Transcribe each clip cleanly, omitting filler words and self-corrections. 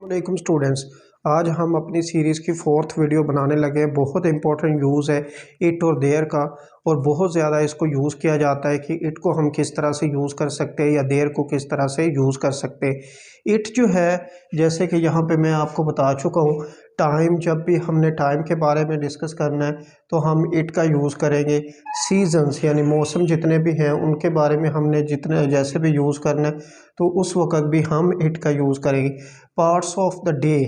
वालेकुम स्टूडेंट्स। आज हम अपनी सीरीज़ की फोर्थ वीडियो बनाने लगे हैं। बहुत इंपॉर्टेंट यूज़ है इट और देयर का, और बहुत ज़्यादा इसको यूज़ किया जाता है कि इट को हम किस तरह से यूज़ कर सकते हैं या देयर को किस तरह से यूज़ कर सकते हैं। इट जो है, जैसे कि यहाँ पे मैं आपको बता चुका हूँ, टाइम, जब भी हमने टाइम के बारे में डिस्कस करना है तो हम इट का यूज़ करेंगे। सीजन्स यानी मौसम जितने भी हैं उनके बारे में हमने जितने जैसे भी यूज़ करना है तो उस वक़्त भी हम इट का यूज़ करेंगे। पार्ट्स ऑफ द डे,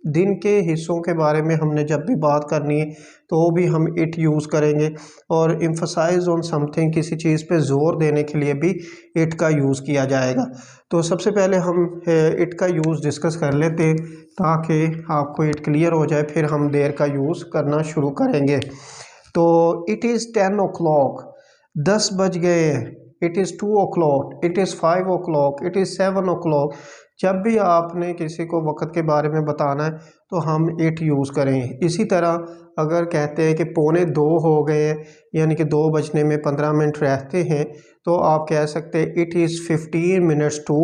दिन के हिस्सों के बारे में हमने जब भी बात करनी है तो भी हम इट यूज़ करेंगे। और एम्फसाइज ऑन समथिंग, किसी चीज़ पे ज़ोर देने के लिए भी इट का यूज़ किया जाएगा। तो सबसे पहले हम इट का यूज़ डिस्कस कर लेते हैं ताकि आपको इट क्लियर हो जाए, फिर हम देयर का यूज़ करना शुरू करेंगे। तो इट इज़ 10 o'clock, 10 बज गए हैं। It is 2 o'clock, it is 5 o'clock, it is 7 o'clock। जब भी आपने किसी को वक़्त के बारे में बताना है तो हम इट यूज़ करें। इसी तरह अगर कहते हैं कि 1:45 हो गए हैं, यानी कि 2 बजने में 15 मिनट रहते हैं, तो आप कह सकते हैं it is 15 minutes to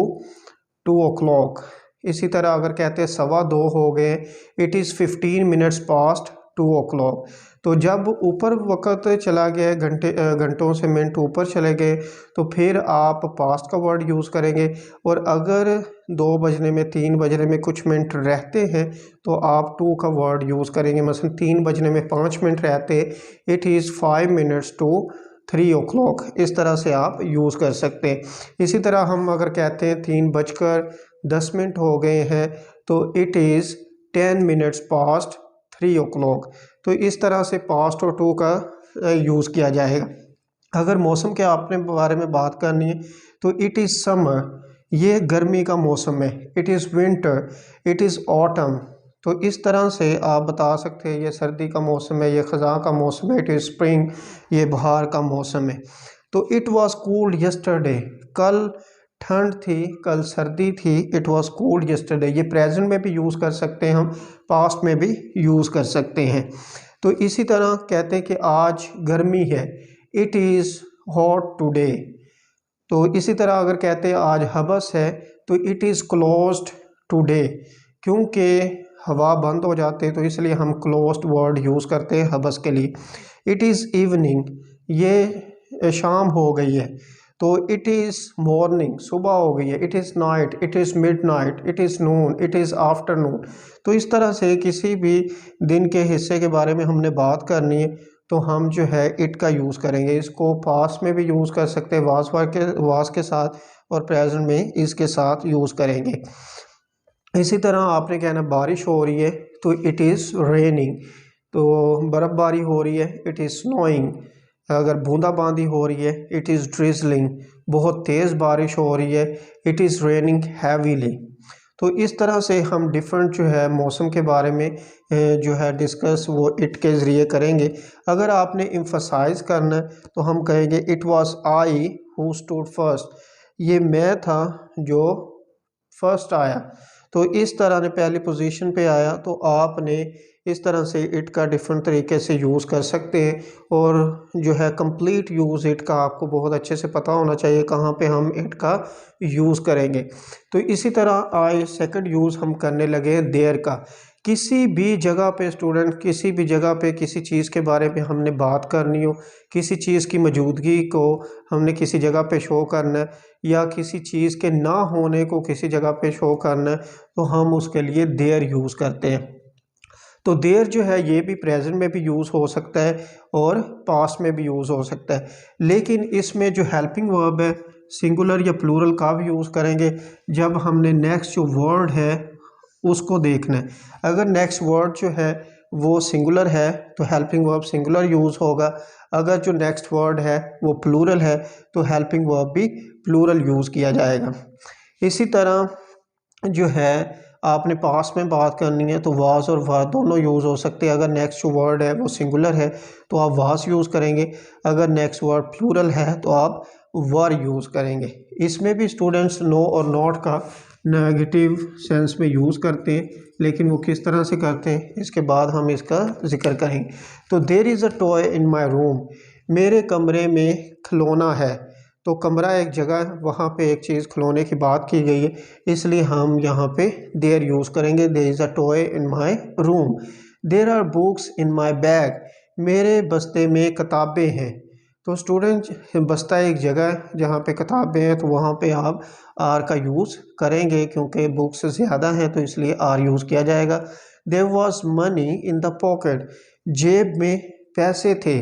2 o'clock। इसी तरह अगर कहते हैं 2:15 हो गए, it is 15 minutes past 2 o'clock। तो जब ऊपर वक़्त चला गया, घंटों से मिनट ऊपर चले गए, तो फिर आप पास्ट का वर्ड यूज़ करेंगे। और अगर 2 बजने में 3 बजने में कुछ मिनट रहते हैं तो आप टू का वर्ड यूज़ करेंगे। मसलन 3 बजने में 5 मिनट रहते, it is 5 minutes to 3 o'clock। इस तरह से आप यूज़ कर सकते हैं। इसी तरह हम अगर कहते हैं 3:10 हो गए हैं तो it is 10 minutes past 3 o'clock। तो इस तरह से पास्ट और टू का यूज़ किया जाएगा। अगर मौसम के आपने बारे में बात करनी है तो इट इज़ समर, ये गर्मी का मौसम है। It is winter, it is autumn. तो इस तरह से आप बता सकते हैं ये सर्दी का मौसम है, ये ख़ज़ां का मौसम है। इट इज़ स्प्रिंग, ये बहार का मौसम है। तो इट वाज कूल्ड यस्टरडे, कल ठंड थी, कल सर्दी थी। इट वाज कूल्ड यस्टरडे, ये प्रेजेंट में भी यूज़ कर सकते हैं, हम पास्ट में भी यूज़ कर सकते हैं। तो इसी तरह कहते हैं कि आज गर्मी है, इट इज़ हॉट टुडे। तो इसी तरह अगर कहते हैं आज हबस है तो इट इज़ क्लोज्ड टुडे, क्योंकि हवा बंद हो जाते हैं तो इसलिए हम क्लोज्ड वर्ड यूज़ करते हैं हबस के लिए। इट इज़ इवनिंग, ये शाम हो गई है। तो इट इज़ मॉर्निंग, सुबह हो गई है। It is night, it is midnight, it is Noon, it is afternoon. तो इस तरह से किसी भी दिन के हिस्से के बारे में हमने बात करनी है तो हम जो है इट का यूज़ करेंगे। इसको पास्ट में भी यूज़ कर सकते हैं वास के साथ, और प्रेजेंट में इसके साथ यूज़ करेंगे। इसी तरह आपने कहना बारिश हो रही है तो इट इज़ रेनिंग। तो बर्फ़बारी हो रही है, इट इज़ स्नोइंग। अगर बूंदाबांदी हो रही है, इट इज़ ड्रिजलिंग। बहुत तेज़ बारिश हो रही है, इट इज़ रेनिंग हैवीली। तो इस तरह से हम डिफरेंट जो है मौसम के बारे में जो है डिस्कस वो इट के ज़रिए करेंगे। अगर आपने एम्फसाइज़ करना है तो हम कहेंगे it was I who stood first, ये मैं था जो फर्स्ट आया। तो इस तरह ने पहली पोजीशन पे आया, तो आपने इस तरह से इट का डिफरेंट तरीके से यूज़ कर सकते हैं। और जो है कंप्लीट यूज़ इट का आपको बहुत अच्छे से पता होना चाहिए कहाँ पे हम इट का यूज़ करेंगे। तो इसी तरह आए सेकंड यूज़ हम करने लगे हैं देयर का। किसी भी जगह पे स्टूडेंट, किसी भी जगह पे किसी चीज़ के बारे में हमने बात करनी हो, किसी चीज़ की मौजूदगी को हमने किसी जगह पे शो करना है, या किसी चीज़ के ना होने को किसी जगह पे शो करना है, तो हम उसके लिए देयर यूज़ करते हैं। तो देयर जो है ये भी प्रेजेंट में भी यूज़ हो सकता है और पास्ट में भी यूज़ हो सकता है। लेकिन इसमें जो हेल्पिंग वर्ब है, सिंगुलर या प्लूरल का भी यूज़ करेंगे जब हमने नेक्स्ट जो वर्ड है उसको देखना है। अगर नेक्स्ट वर्ड जो है वो सिंगुलर है तो हेल्पिंग वर्ब सिंगुलर यूज़ होगा। अगर जो नेक्स्ट वर्ड है वो प्लूरल है तो हेल्पिंग वर्ब भी प्लूरल यूज़ किया जाएगा। इसी तरह जो है आपने पास्ट में बात करनी है तो वाज और वर दोनों यूज़ हो सकते हैं। अगर नेक्स्ट जो वर्ड है वो सिंगुलर है तो आप वाज यूज़ करेंगे, अगर नेक्स्ट वर्ड प्लूरल है तो आप वर यूज़ करेंगे। इसमें भी स्टूडेंट्स नो और नॉट का नेगेटिव सेंस में यूज़ करते हैं, लेकिन वो किस तरह से करते हैं इसके बाद हम इसका जिक्र करेंगे। तो there is a toy in my room, मेरे कमरे में खिलौना है। तो कमरा एक जगह, वहाँ पे एक चीज़ खिलौने की बात की गई है, इसलिए हम यहाँ पे देयर यूज़ करेंगे। There is a toy in my room. There are books in my bag. मेरे बस्ते में किताबें हैं। तो स्टूडेंट, बस्ता एक जगह है जहाँ पे किताबें हैं, तो वहाँ पे आप आर का यूज़ करेंगे, क्योंकि बुक्स ज़्यादा हैं तो इसलिए आर यूज़ किया जाएगा। There was money in the pocket. जेब में पैसे थे।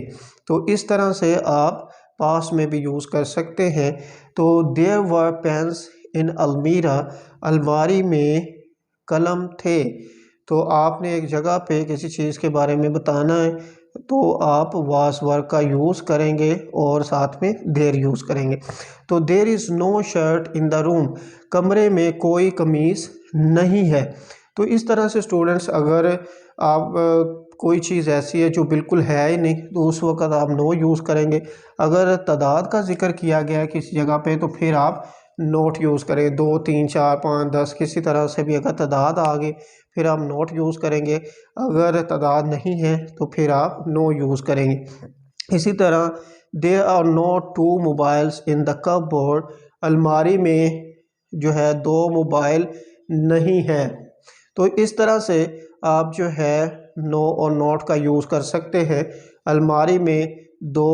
तो इस तरह से आप पास में भी यूज़ कर सकते हैं। तो देयर वर पेन्स इन अलमीरा। अलमारी में कलम थे। तो आपने एक जगह पे किसी चीज़ के बारे में बताना है तो आप वाज वर्क का यूज़ करेंगे और साथ में देयर यूज़ करेंगे। तो there is no shirt in the room. कमरे में कोई कमीज़ नहीं है। तो इस तरह से स्टूडेंट्स, अगर आप कोई चीज़ ऐसी है जो बिल्कुल है ही नहीं तो उस वक्त आप नो यूज़ करेंगे। अगर तादाद का जिक्र किया गया है किसी जगह पे तो फिर आप नोट यूज़ करें। 2, 3, 4, 5, 10 किसी तरह से भी अगर तादाद आ गई फिर आप नोट यूज़ करेंगे। अगर तादाद नहीं है तो फिर आप नो यूज़ करेंगे। इसी तरह there are not 2 mobiles in the cupboard. अलमारी में जो है 2 मोबाइल नहीं है। तो इस तरह से आप जो है नो और नॉट का यूज़ कर सकते हैं। अलमारी में 2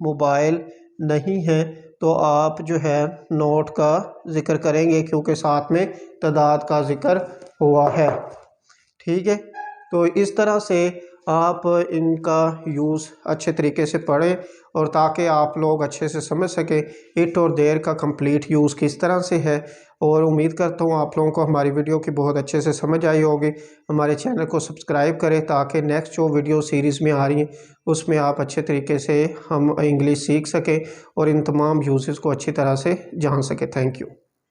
मोबाइल नहीं है तो आप जो है नोट का ज़िक्र करेंगे, क्योंकि साथ में तादाद का ज़िक्र हुआ है। ठीक है, तो इस तरह से आप इनका यूज़ अच्छे तरीके से पढ़ें और ताकि आप लोग अच्छे से समझ सकें इट और देयर का कंप्लीट यूज़ किस तरह से है। और उम्मीद करता हूँ आप लोगों को हमारी वीडियो की बहुत अच्छे से समझ आई होगी। हमारे चैनल को सब्सक्राइब करें ताकि नेक्स्ट जो वीडियो सीरीज़ में आ रही हैं उसमें आप अच्छे तरीके से हम इंग्लिश सीख सकें और इन तमाम यूज़ेस को अच्छी तरह से जान सकें। Thank you.